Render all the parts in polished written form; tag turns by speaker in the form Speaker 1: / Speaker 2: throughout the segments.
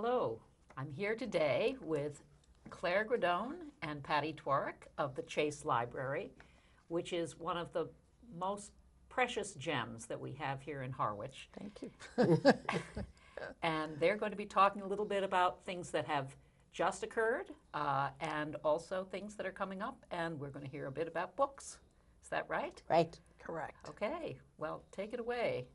Speaker 1: Hello, I'm here today with Claire Gradone and Patti Twarrick of the Chase Library, which is one of the most precious gems that we have here in Harwich.
Speaker 2: Thank you.
Speaker 1: And they're going to be talking a little bit about things that have just occurred and also things that are coming up. And we're going to hear a bit about books. Is that right?
Speaker 2: Right. Correct.
Speaker 1: Okay, well, take it away.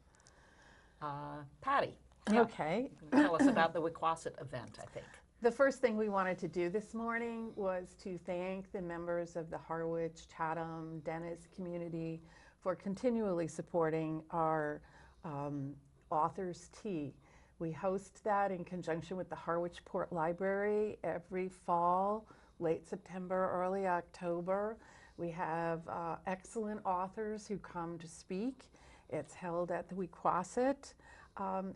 Speaker 1: Patti.
Speaker 2: Okay.
Speaker 1: Tell us about the Wequassett event, I think.
Speaker 2: The first thing we wanted to do this morning was to thank the members of the Harwich, Chatham, Dennis community for continually supporting our authors' tea. We host that in conjunction with the Harwich Port Library every fall, late September, early October. We have excellent authors who come to speak. It's held at the Wequassett.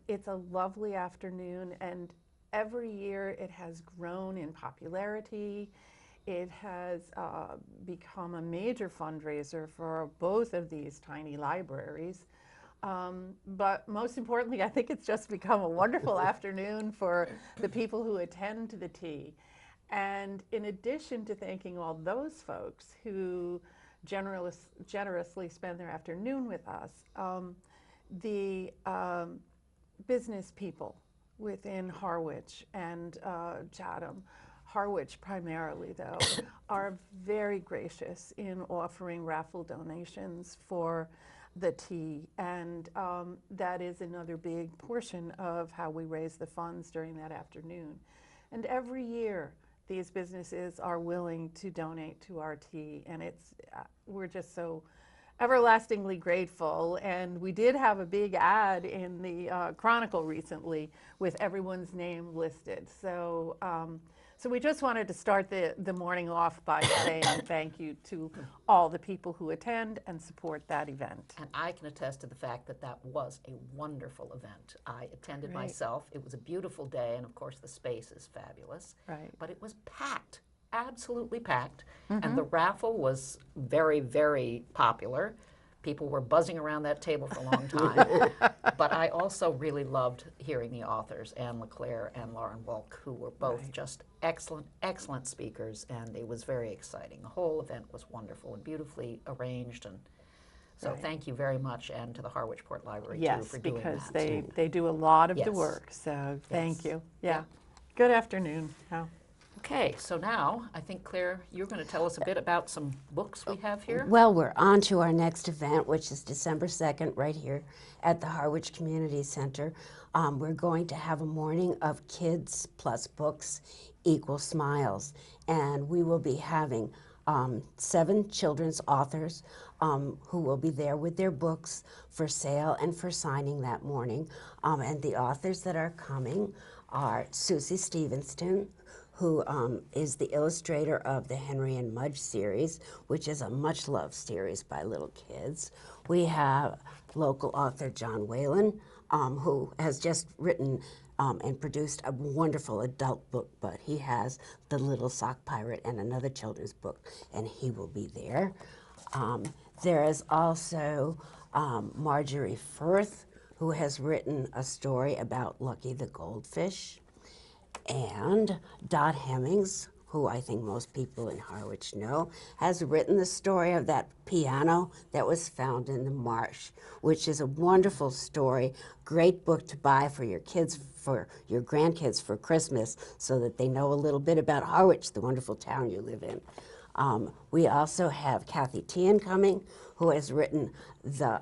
Speaker 2: It's a lovely afternoon, and every year it has grown in popularity. It has become a major fundraiser for both of these tiny libraries. But most importantly, I think it's just become a wonderful afternoon for the people who attend to the tea. And in addition to thanking all those folks who generously spend their afternoon with us, the business people within Harwich and Chatham, Harwich primarily though, are very gracious in offering raffle donations for the tea, and that is another big portion of how we raise the funds during that afternoon. And every year these businesses are willing to donate to our tea, and it's we're just so everlastingly grateful. And we did have a big ad in the Chronicle recently with everyone's name listed. So so we just wanted to start the morning off by saying thank you to all the people who attend and support that event.
Speaker 1: And I can attest to the fact that that was a wonderful event. I attended myself. It was a beautiful day, and of course the space is fabulous.
Speaker 2: Right.
Speaker 1: But it was packed, absolutely packed. And the raffle was very, very popular. People were buzzing around that table for a long time. But I also really loved hearing the authors, Anne LeClaire and Lauren Wolk, who were both just excellent, excellent speakers, and it was very exciting. The whole event was wonderful and beautifully arranged, and so thank you very much, and to the Harwich Port Library too for doing that.
Speaker 2: Yes, because they do a lot of the work, so thank you. Yeah. Good afternoon.
Speaker 1: Okay, so now I think, Claire, you're going to tell us a bit about some books we have here.
Speaker 3: Well, we're on to our next event, which is December 2nd, right here at the Harwich Community Center. We're going to have a morning of kids plus books equal smiles, and we will be having 7 children's authors who will be there with their books for sale and for signing that morning. And the authors that are coming are Susie Stevenston, who is the illustrator of the Henry and Mudge series, which is a much-loved series by little kids. We have local author John Whalen, who has just written and produced a wonderful adult book, but he has The Little Sock Pirate and another children's book, and he will be there. There is also Marjorie Firth, who has written a story about Lucky the Goldfish. And Dot Hemmings, who I think most people in Harwich know, has written the story of that piano that was found in the marsh, which is a wonderful story, great book to buy for your kids, for your grandkids for Christmas, so that they know a little bit about Harwich, the wonderful town you live in. We also have Kathy Tian coming, who has written the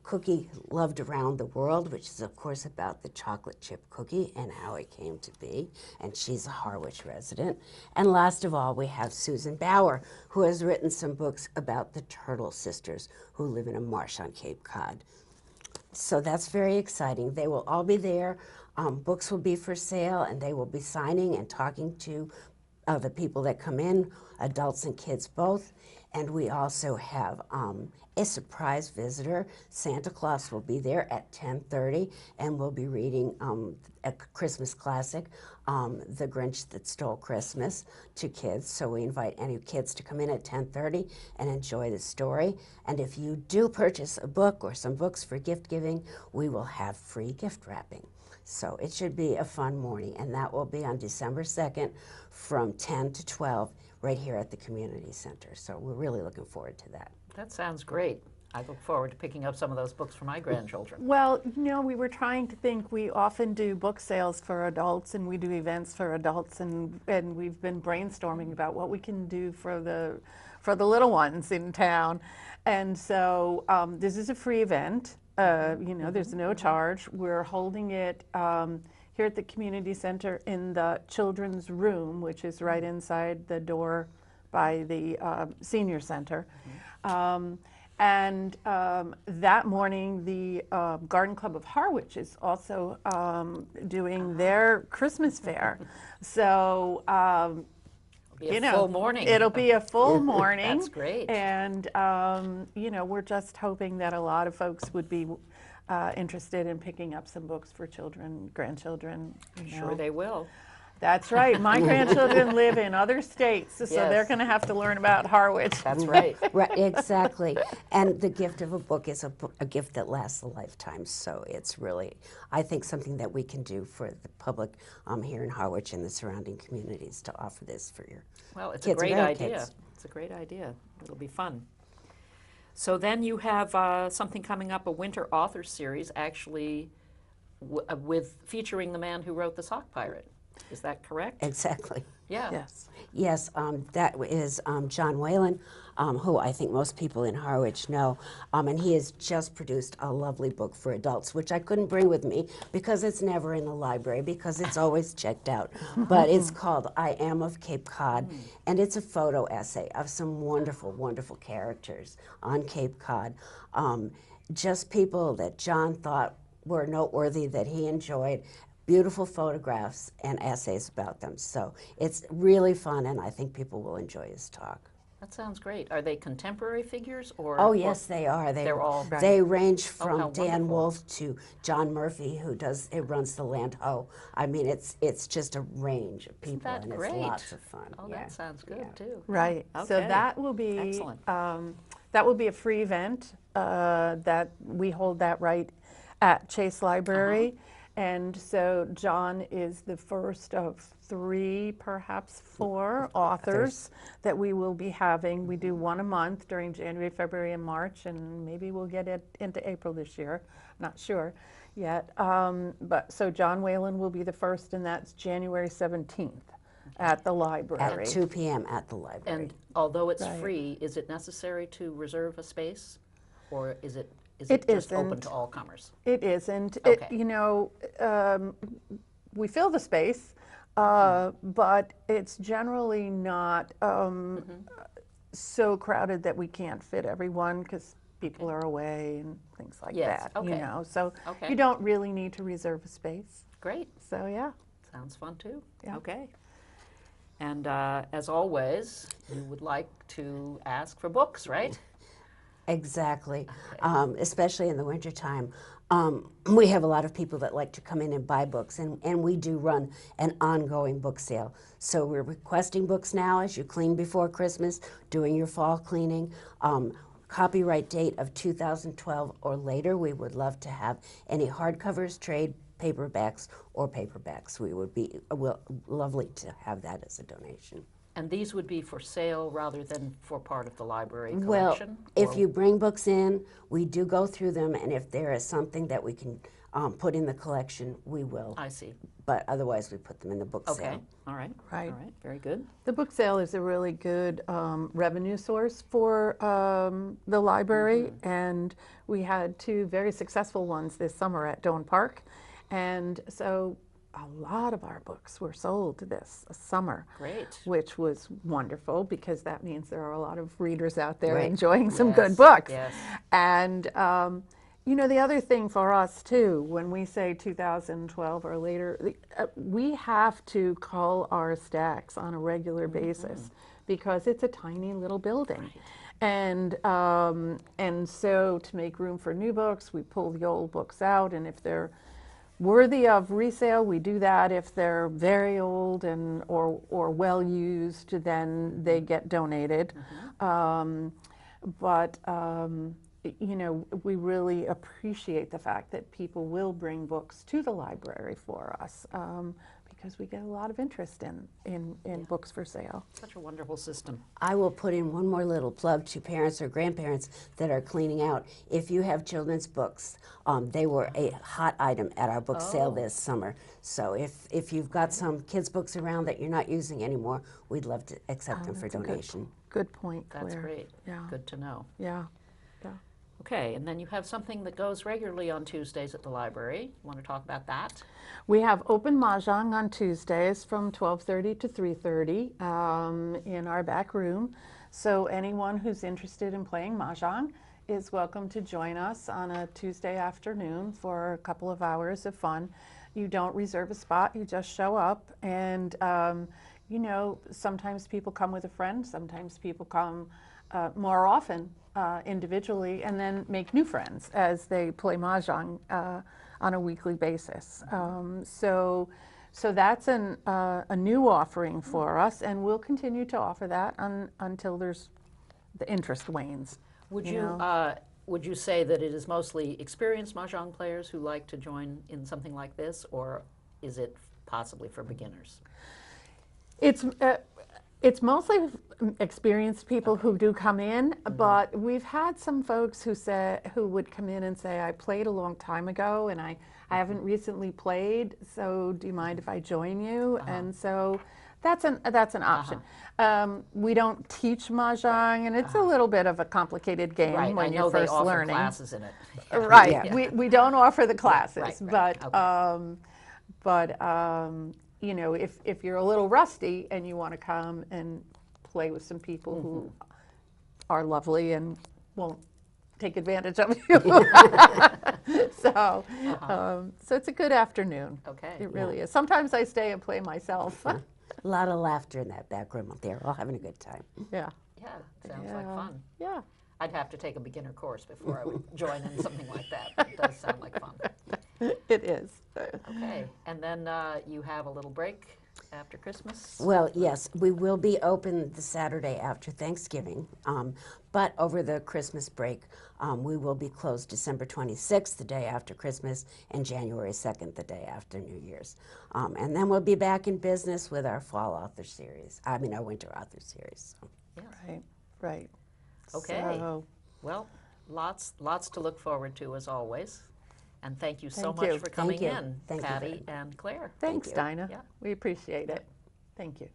Speaker 3: Cookie Loved Around the World, which is, of course, about the chocolate chip cookie and how it came to be, and she's a Harwich resident. And last of all, we have Susan Bauer, who has written some books about the Turtle sisters who live in a marsh on Cape Cod. So that's very exciting. They will all be there. Books will be for sale, and they will be signing and talking to the people that come in, adults and kids both. And we also have a surprise visitor. Santa Claus will be there at 10:30, and we'll be reading a Christmas classic, The Grinch That Stole Christmas, to kids. So we invite any kids to come in at 10:30 and enjoy the story. And if you do purchase a book or some books for gift giving, we will have free gift wrapping. So it should be a fun morning, and that will be on December 2nd from 10 to 12 right here at the community center. So we're really looking forward to that.
Speaker 1: That sounds great. I look forward to picking up some of those books for my grandchildren.
Speaker 2: Well, we were trying to think, we often do book sales for adults and we do events for adults, and we've been brainstorming about what we can do for the little ones in town. And so this is a free event. There's no charge. We're holding it here at the community center in the children's room, which is right inside the door by the senior center. And that morning, the Garden Club of Harwich is also doing their Christmas fair. So,
Speaker 1: It'll be a full morning.
Speaker 2: it'll be a full morning.
Speaker 1: That's great.
Speaker 2: And, we're just hoping that a lot of folks would be interested in picking up some books for children, grandchildren.
Speaker 1: Sure they will.
Speaker 2: That's right. My grandchildren live in other states, so they're
Speaker 1: Yes.
Speaker 2: going to have to learn about Harwich.
Speaker 1: That's right.
Speaker 3: Right, exactly. And the gift of a book is a gift that lasts a lifetime. So it's really, I think, something that we can do for the public here in Harwich and the surrounding communities to offer this for your
Speaker 1: Well, it's
Speaker 3: kids
Speaker 1: a
Speaker 3: and
Speaker 1: great idea.
Speaker 3: grandkids.
Speaker 1: It's a great idea. It'll be fun. So then you have something coming up, a winter author series, actually with featuring the man who wrote The Sock Pirate. Is that correct?
Speaker 3: Exactly.
Speaker 1: Yeah.
Speaker 2: Yes.
Speaker 3: Yes, that is John Whalen, who I think most people in Harwich know, and he has just produced a lovely book for adults, which I couldn't bring with me because it's never in the library because it's always checked out. But it's called I Am of Cape Cod, and it's a photo essay of some wonderful, wonderful characters on Cape Cod. Just people that John thought were noteworthy, that he enjoyed. Beautiful photographs and essays about them. So it's really fun, and I think people will enjoy his talk.
Speaker 1: That sounds great. Are they contemporary figures or?
Speaker 3: Oh, yes, they are.
Speaker 1: They're all.
Speaker 3: They range
Speaker 1: how
Speaker 3: from Dan
Speaker 1: wonderful.
Speaker 3: Wolfe to John Murphy, who runs the Land Ho. I mean, it's just a range of people,
Speaker 1: that
Speaker 3: and
Speaker 1: great?
Speaker 3: it's lots of fun.
Speaker 1: Oh,
Speaker 3: Yeah.
Speaker 1: that sounds good
Speaker 3: Yeah.
Speaker 1: too.
Speaker 2: Right. So
Speaker 1: Okay.
Speaker 2: that will be
Speaker 1: Excellent.
Speaker 2: a free event that we hold that right at Chase Library. And so John is the first of 3, perhaps 4 authors that we will be having. We do one a month during January, February, and March, and maybe we'll get it into April this year. Not sure yet. But so John Whalen will be the first, and that's January 17th at the library.
Speaker 3: At 2 p.m. at the library.
Speaker 1: And although it's
Speaker 2: Right.
Speaker 1: free, is it necessary to reserve a space, or is it
Speaker 2: It
Speaker 1: just open
Speaker 2: isn't.
Speaker 1: to all comers?
Speaker 2: It isn't.
Speaker 1: Okay.
Speaker 2: We fill the space, but it's generally not so crowded that we can't fit everyone because people are away and things like
Speaker 1: Yes,
Speaker 2: that.
Speaker 1: okay.
Speaker 2: So
Speaker 1: Okay.
Speaker 2: you don't really need to reserve a space.
Speaker 1: Great.
Speaker 2: So yeah.
Speaker 1: Sounds fun too.
Speaker 2: Yeah.
Speaker 1: Okay. And as always, you would like to ask for books, right?
Speaker 3: Exactly, especially in the wintertime. We have a lot of people that like to come in and buy books, and we do run an ongoing book sale. So we're requesting books now as you clean before Christmas, doing your fall cleaning. Copyright date of 2012 or later. We would love to have any hardcovers, trade paperbacks, or paperbacks. We would be lovely to have that as a donation.
Speaker 1: And these would be for sale rather than for part of the library
Speaker 3: Well,
Speaker 1: collection?
Speaker 3: if
Speaker 1: or-
Speaker 3: you bring books in, we do go through them, and if there is something that we can put in the collection, we will.
Speaker 1: I see.
Speaker 3: But otherwise, we put them in the book
Speaker 1: Okay.
Speaker 3: sale.
Speaker 1: All right.
Speaker 2: Right.
Speaker 1: All right. Very good.
Speaker 2: The book sale is a really good revenue source for the library, and we had 2 very successful ones this summer at Doan Park, and so a lot of our books were sold this summer.
Speaker 1: Great.
Speaker 2: Which was wonderful because that means there are a lot of readers out there
Speaker 3: Right.
Speaker 2: enjoying some
Speaker 1: Yes,
Speaker 2: good books.
Speaker 1: yes.
Speaker 2: And the other thing for us too, when we say 2012 or later, we have to cull our stacks on a regular basis because it's a tiny little building. And so to make room for new books, we pull the old books out, and if they're worthy of resale, we do that. If they're very old and or well used, then they get donated. But you know, we really appreciate the fact that people will bring books to the library for us, because we get a lot of interest in books for sale.
Speaker 1: Such a wonderful system.
Speaker 3: I will put in one more little plug to parents or grandparents that are cleaning out. If you have children's books, they were a hot item at our book sale this summer. So if you've got some kids' books around that you're not using anymore, we'd love to accept them for donation.
Speaker 2: Good point, Claire.
Speaker 1: That's great.
Speaker 2: Yeah.
Speaker 1: Good to know.
Speaker 2: Yeah. Yeah.
Speaker 1: Okay, and then you have something that goes regularly on Tuesdays at the library. Want to talk about that?
Speaker 2: We have open mahjong on Tuesdays from 12:30 to 3:30 in our back room. So anyone who's interested in playing mahjong is welcome to join us on a Tuesday afternoon for a couple of hours of fun. You don't reserve a spot, you just show up, and you know, sometimes people come with a friend, sometimes people come more often individually, and then make new friends as they play mahjong on a weekly basis. So that's a new offering for us, and we'll continue to offer that until the interest wanes.
Speaker 1: Would you say that it is mostly experienced mahjong players who like to join in something like this, or is it possibly for beginners?
Speaker 2: It's mostly experienced people who do come in, but we've had some folks who would come in and say, I played a long time ago and I haven't recently played, so do you mind if I join you? And so that's an option. We don't teach mahjong, and it's a little bit of a complicated game when you're first learning.
Speaker 1: I know they offer classes in it.
Speaker 2: Right,
Speaker 1: Yeah.
Speaker 2: we don't offer the classes,
Speaker 1: Right.
Speaker 2: but you know, if you're a little rusty and you want to come and play with some people who are lovely and won't take advantage of you. So it's a good afternoon.
Speaker 1: Okay.
Speaker 2: It really is. Sometimes I stay and play myself.
Speaker 3: A lot of laughter in that back room up there, all having a good time.
Speaker 2: Yeah.
Speaker 1: Yeah, sounds like fun.
Speaker 2: Yeah.
Speaker 1: I'd have to take a beginner course before I would join in something like that. But it does sound like fun.
Speaker 2: It is.
Speaker 1: Okay, and then you have a little break after Christmas?
Speaker 3: Well, yes, we will be open the Saturday after Thanksgiving, but over the Christmas break, we will be closed December 26th, the day after Christmas, and January 2nd, the day after New Year's. And then we'll be back in business with our fall author series, our winter author series. So.
Speaker 1: Yes.
Speaker 2: Right.
Speaker 1: Okay.
Speaker 2: So,
Speaker 1: Well, lots to look forward to as always. And thank you so
Speaker 2: Thank
Speaker 1: much
Speaker 2: you.
Speaker 1: for coming
Speaker 3: you.
Speaker 1: in,
Speaker 3: Thank you
Speaker 1: Patti
Speaker 3: very much.
Speaker 1: and Claire.
Speaker 2: thanks,
Speaker 3: you.
Speaker 2: Dinah.
Speaker 1: Yeah.
Speaker 2: We appreciate it. Thank you.